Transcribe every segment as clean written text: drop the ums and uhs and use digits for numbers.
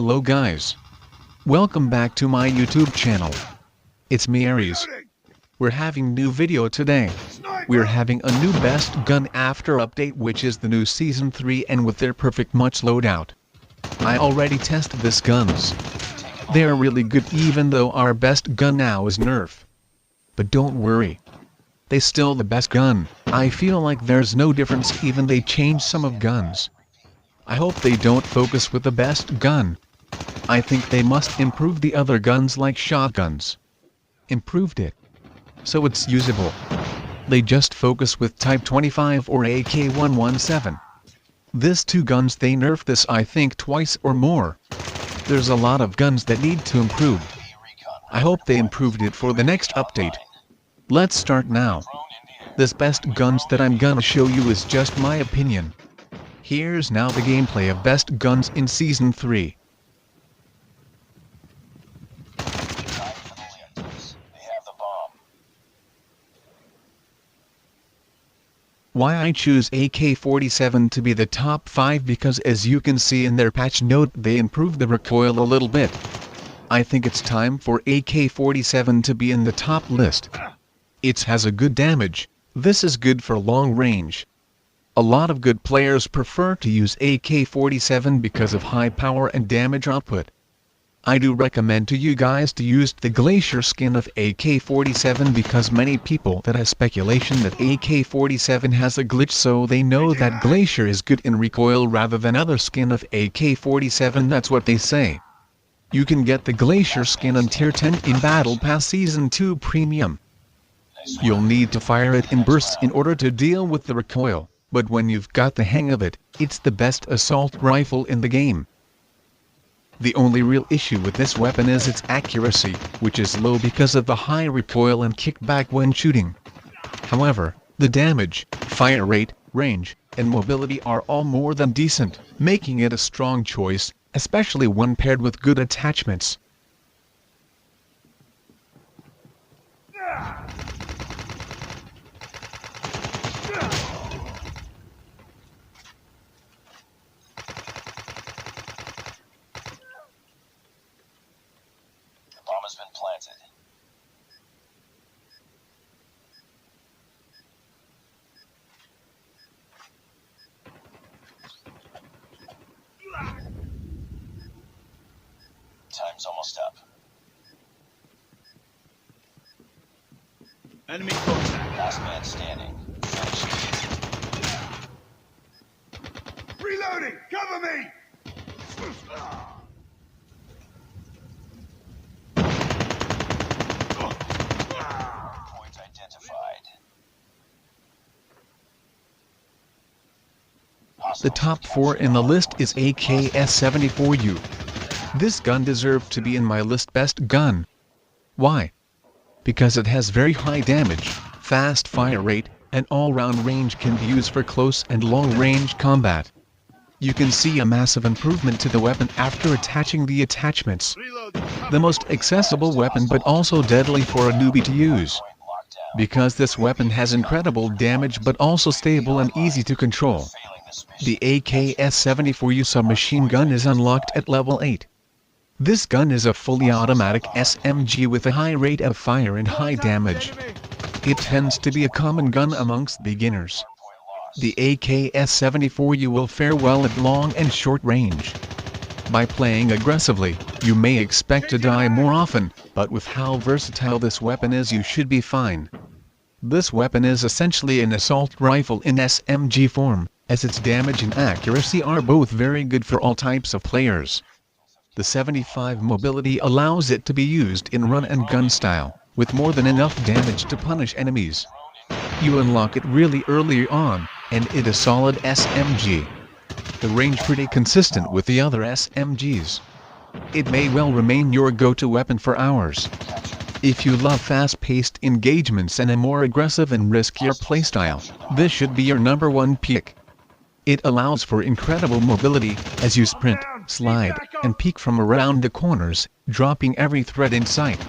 Hello guys. Welcome back to my YouTube channel. It's me Aries. We're having new video today. We're having a new best gun after update, which is the new season 3 and with their perfect much loadout. I already tested this guns. They are really good even though our best gun now is nerf. But don't worry. They still the best gun. I feel like there's no difference even they change some of guns. I hope they don't focus with the best gun. I think they must improve the other guns like shotguns. Improved it. So it's usable. They just focus with Type 25 or AK-117. This two guns they nerfed this I think twice or more. There's a lot of guns that need to improve. I hope they improved it for the next update. Let's start now. This best guns that I'm gonna show you is just my opinion. Here's now the gameplay of best guns in Season 3. Why I choose AK-47 to be the top 5 because as you can see in their patch note they improved the recoil a little bit. I think it's time for AK-47 to be in the top list. It has a good damage. This is good for long range. A lot of good players prefer to use AK-47 because of high power and damage output. I do recommend to you guys to use the Glacier skin of AK-47 because many people that has speculation that AK-47 has a glitch, so they know that Glacier is good in recoil rather than other skin of AK-47. That's what they say. You can get the Glacier skin on Tier 10 in Battle Pass Season 2 Premium. You'll need to fire it in bursts in order to deal with the recoil, but when you've got the hang of it, it's the best assault rifle in the game. The only real issue with this weapon is its accuracy, which is low because of the high recoil and kickback when shooting. However, the damage, fire rate, range, and mobility are all more than decent, making it a strong choice, especially when paired with good attachments. Has been planted. Time's almost up. Enemy contact. Last man standing. Reloading! Cover me! The top 4 in the list is AK-74U. This gun deserved to be in my list best gun. Why? Because it has very high damage, fast fire rate, and all-round range can be used for close and long-range combat. You can see a massive improvement to the weapon after attaching the attachments. The most accessible weapon but also deadly for a newbie to use. Because this weapon has incredible damage but also stable and easy to control. The AK-74U submachine gun is unlocked at level 8. This gun is a fully automatic SMG with a high rate of fire and high damage. It tends to be a common gun amongst beginners. The AK-74U will fare well at long and short range. By playing aggressively, you may expect to die more often, but with how versatile this weapon is you should be fine. This weapon is essentially an assault rifle in SMG form, as its damage and accuracy are both very good for all types of players. The 75 mobility allows it to be used in run and gun style, with more than enough damage to punish enemies. You unlock it really early on, and it is solid SMG. The range pretty consistent with the other SMGs. It may well remain your go-to weapon for hours. If you love fast-paced engagements and a more aggressive and riskier playstyle, this should be your #1 pick. It allows for incredible mobility, as you sprint, slide, and peek from around the corners, dropping every threat in sight.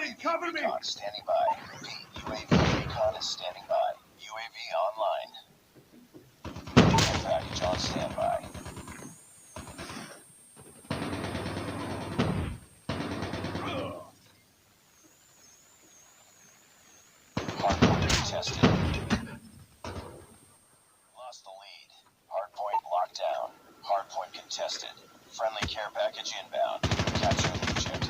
Reloading, cover me! Recon standing by. Repeat, UAV recon is standing by. UAV online. Care package on standby. Hardpoint contested. Lost the lead. Hardpoint locked down. Hardpoint contested. Friendly care package inbound. Capture the objective.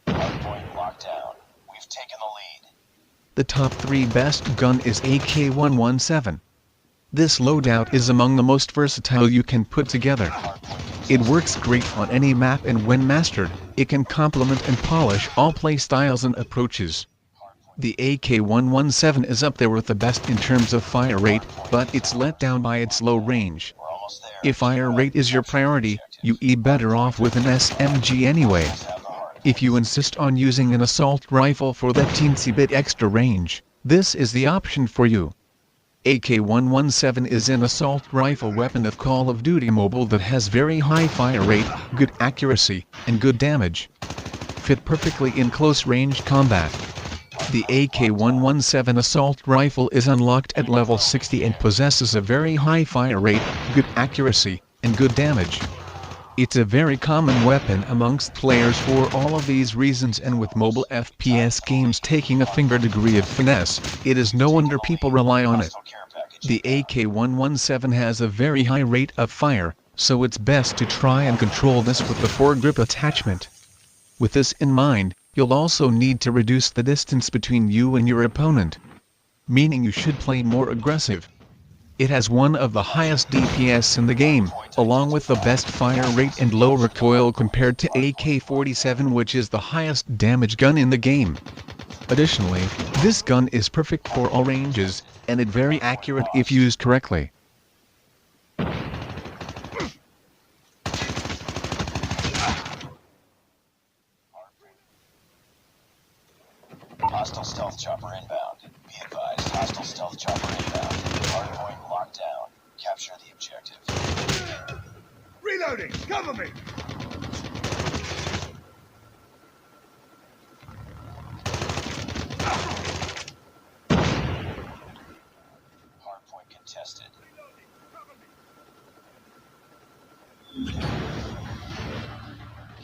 Hardpoint locked down. We've taken the lead. The top 3 best gun is AK-117. This loadout is among the most versatile you can put together. It works great on any map, and when mastered, it can complement and polish all playstyles and approaches. The AK-117 is up there with the best in terms of fire rate, but it's let down by its low range. We're almost there. If fire rate is your priority, you'd better off with an SMG anyway. If you insist on using an assault rifle for that teensy bit extra range, this is the option for you. AK-117 is an assault rifle weapon of Call of Duty Mobile that has very high fire rate, good accuracy, and good damage. Fit perfectly in close-range combat. The AK-117 assault rifle is unlocked at level 60 and possesses a very high fire rate, good accuracy, and good damage. It's a very common weapon amongst players for all of these reasons, and with mobile FPS games taking a finger degree of finesse, it is no wonder people rely on it. The AK-117 has a very high rate of fire, so it's best to try and control this with the foregrip attachment. With this in mind, you'll also need to reduce the distance between you and your opponent, meaning you should play more aggressive. It has one of the highest DPS in the game, along with the best fire rate and low recoil compared to AK-47, which is the highest damage gun in the game. Additionally, this gun is perfect for all ranges, and it's very accurate if used correctly. Hostile stealth chopper inbound. Be advised, hostile stealth chopper inbound. Hardpoint locked down. Capture the objective. Reloading! Cover me! Hardpoint contested.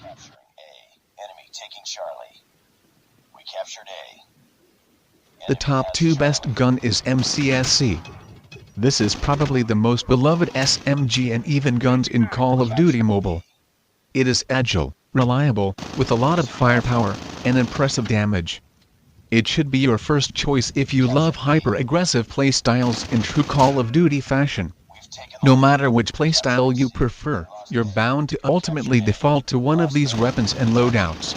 Capturing A. Enemy taking Charlie. We captured A. The top 2 best gun is MSMC. This is probably the most beloved SMG and even guns in Call of Duty Mobile. It is agile, reliable, with a lot of firepower, and impressive damage. It should be your first choice if you love hyper-aggressive playstyles in true Call of Duty fashion. No matter which playstyle you prefer, you're bound to ultimately default to one of these weapons and loadouts.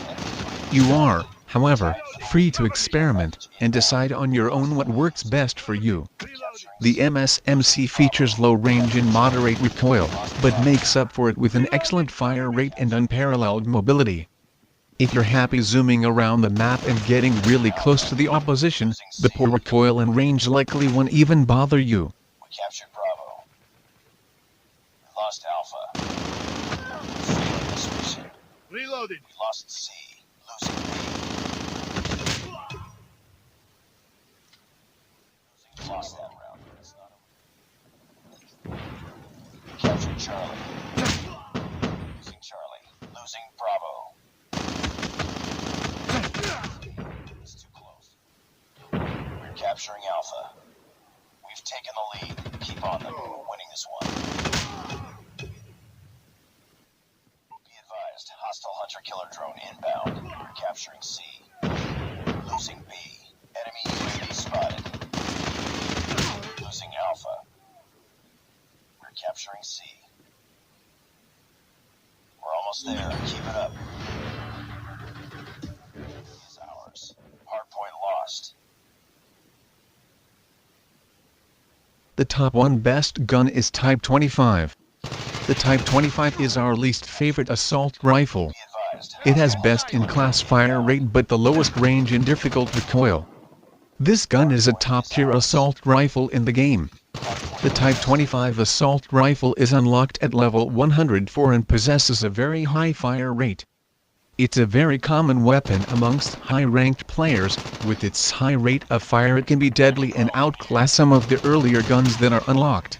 You are, however, free to experiment and decide on your own what works best for you. The MSMC features low range and moderate recoil, but makes up for it with an excellent fire rate and unparalleled mobility. If you're happy zooming around the map and getting really close to the opposition, the poor recoil and range likely won't even bother you. We captured Bravo. We lost Alpha. Failing this mission. Reloaded. We lost C. Losing B. Lost that round, but it's not over. We captured Charlie. Losing Charlie. Losing Bravo. It's too close. We're capturing Alpha. We've taken the lead. Keep on them. We're winning this one. Be advised, hostile hunter-killer drone inbound. We're capturing C. Losing B. Enemy UAV spotted. Losing Alpha. We're capturing C. We're almost there. Keep it up. Is ours. Hardpoint lost. The top 1 best gun is Type 25. The Type 25 is our least favorite assault rifle. Be advised. It has best in class fire rate but the lowest range and difficult recoil. This gun is a top-tier assault rifle in the game. The Type 25 assault rifle is unlocked at level 104 and possesses a very high fire rate. It's a very common weapon amongst high-ranked players. With its high rate of fire it can be deadly and outclass some of the earlier guns that are unlocked.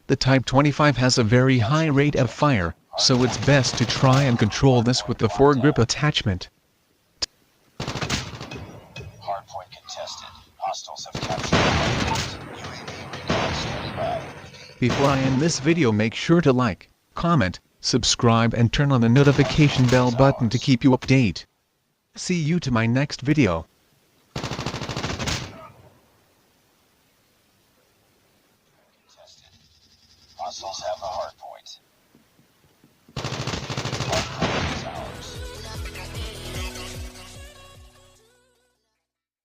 The Type 25 has a very high rate of fire, so it's best to try and control this with the foregrip attachment. Hardpoint contested. Hostiles have captured hardpoint. UAV recon standing by. Before I end this video, make sure to like, comment, subscribe and turn on the notification bell button to keep you updated. See you to my next video. Contested. Hostiles have the hardpoint.